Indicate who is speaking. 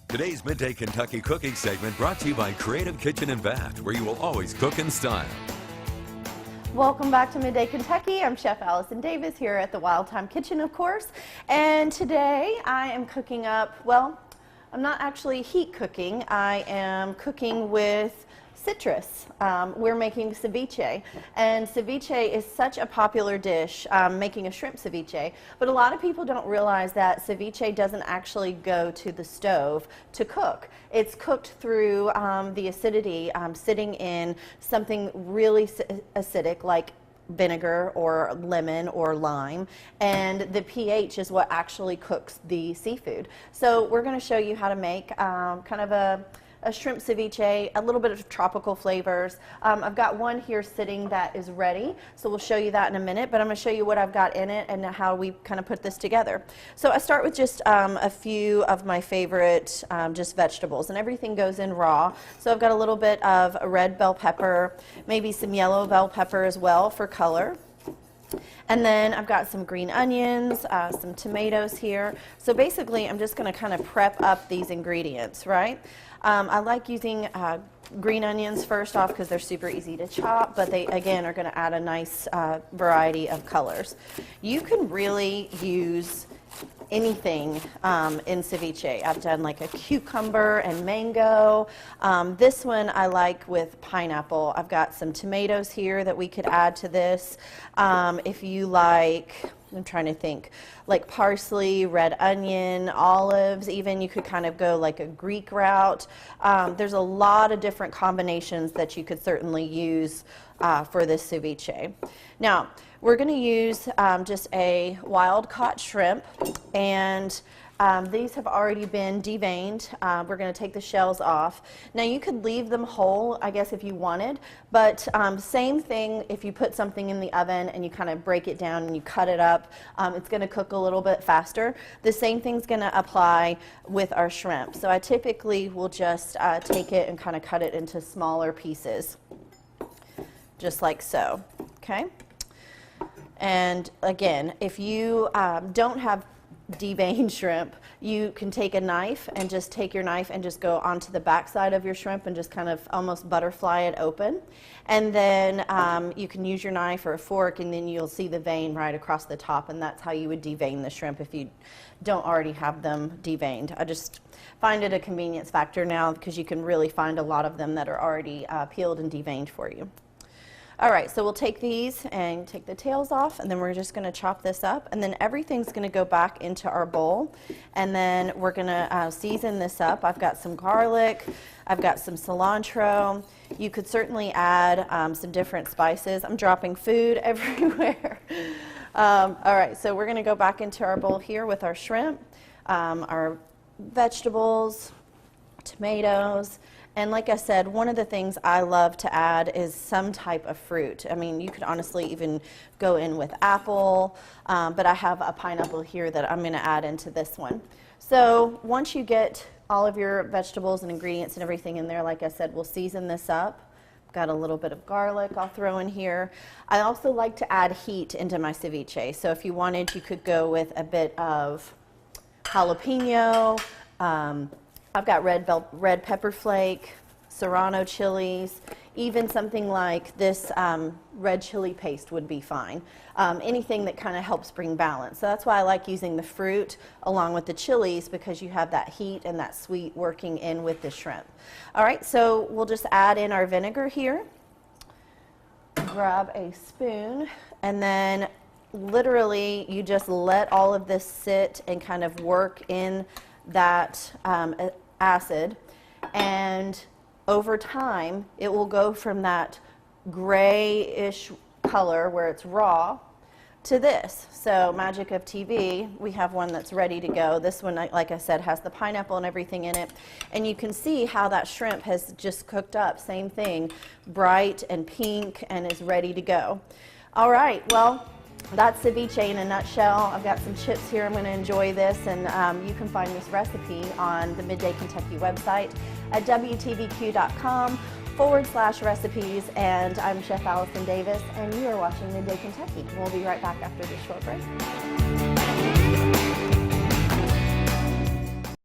Speaker 1: Today's Midday Kentucky cooking segment brought to you by Creative Kitchen and Bath, where you will always cook in style.
Speaker 2: Welcome back to Midday Kentucky. I'm Chef Allison Davis here at the Wild Time Kitchen, of course. And today I am cooking up, well, I'm not actually heat cooking. I am cooking with citrus. We're making ceviche, and ceviche is such a popular dish, making a shrimp ceviche, but a lot of people don't realize that ceviche doesn't actually go to the stove to cook. It's cooked through the acidity sitting in something really acidic like vinegar or lemon or lime, and the pH is what actually cooks the seafood. So we're going to show you how to make kind of a shrimp ceviche, a little bit of tropical flavors. I've got one here sitting that is ready, so we'll show you that in a minute, but I'm going to show you what I've got in it and how we kind of put this together. So I start with just a few of my favorite just vegetables, and everything goes in raw. So I've got a little bit of red bell pepper, maybe some yellow bell pepper as well for color. And then I've got some green onions, some tomatoes here. So basically I'm just going to kind of prep up these ingredients, right? I like using green onions first off because they're super easy to chop, but they again are going to add a nice variety of colors. You can really use anything in ceviche. I've done like a cucumber and mango. This one I like with pineapple. I've got some tomatoes here that we could add to this. If you like, I'm trying to think, like parsley, red onion, olives, even you could kind of go like a Greek route. There's a lot of different combinations that you could certainly use for this ceviche. Now, we're going to use just a wild caught shrimp, and these have already been deveined. We're going to take the shells off. Now you could leave them whole, I guess, if you wanted, but same thing if you put something in the oven and you kind of break it down and you cut it up, it's going to cook a little bit faster. The same thing's going to apply with our shrimp. So I typically will just take it and kind of cut it into smaller pieces, just like so, okay? And again, if you don't have deveined shrimp, you can take a knife and just take your knife and just go onto the back side of your shrimp and just kind of almost butterfly it open. And then you can use your knife or a fork, and then you'll see the vein right across the top, and that's how you would devein the shrimp if you don't already have them deveined. I just find it a convenience factor now because you can really find a lot of them that are already peeled and deveined for you. All right, so we'll take these and take the tails off, and then we're just going to chop this up, and then everything's going to go back into our bowl, and then we're going to season this up. I've got some garlic, I've got some cilantro. You could certainly add some different spices. I'm dropping food everywhere. All right, so we're going to go back into our bowl here with our shrimp, our vegetables, tomatoes. And like I said, one of the things I love to add is some type of fruit. I mean, you could honestly even go in with apple, but I have a pineapple here that I'm going to add into this one. So once you get all of your vegetables and ingredients and everything in there, like I said, we'll season this up. Got a little bit of garlic I'll throw in here. I also like to add heat into my ceviche. So if you wanted, you could go with a bit of jalapeno. I've got red pepper flake, serrano chilies, even something like this red chili paste would be fine. Anything that kind of helps bring balance. So that's why I like using the fruit along with the chilies, because you have that heat and that sweet working in with the shrimp. All right, so we'll just add in our vinegar here. Grab a spoon, and then literally you just let all of this sit and kind of work in that acid, and over time it will go from that grayish color where it's raw to this. So magic of TV, we have one that's ready to go. This one, like I said, has the pineapple and everything in it, and you can see how that shrimp has just cooked up. Same thing, bright and pink, and is ready to go. All right, well, that's ceviche in a nutshell. I've got some chips here. I'm going to enjoy this, and you can find this recipe on the Midday Kentucky website at wtvq.com/recipes. And I'm Chef Allison Davis, and you are watching Midday Kentucky. We'll be right back after this short break.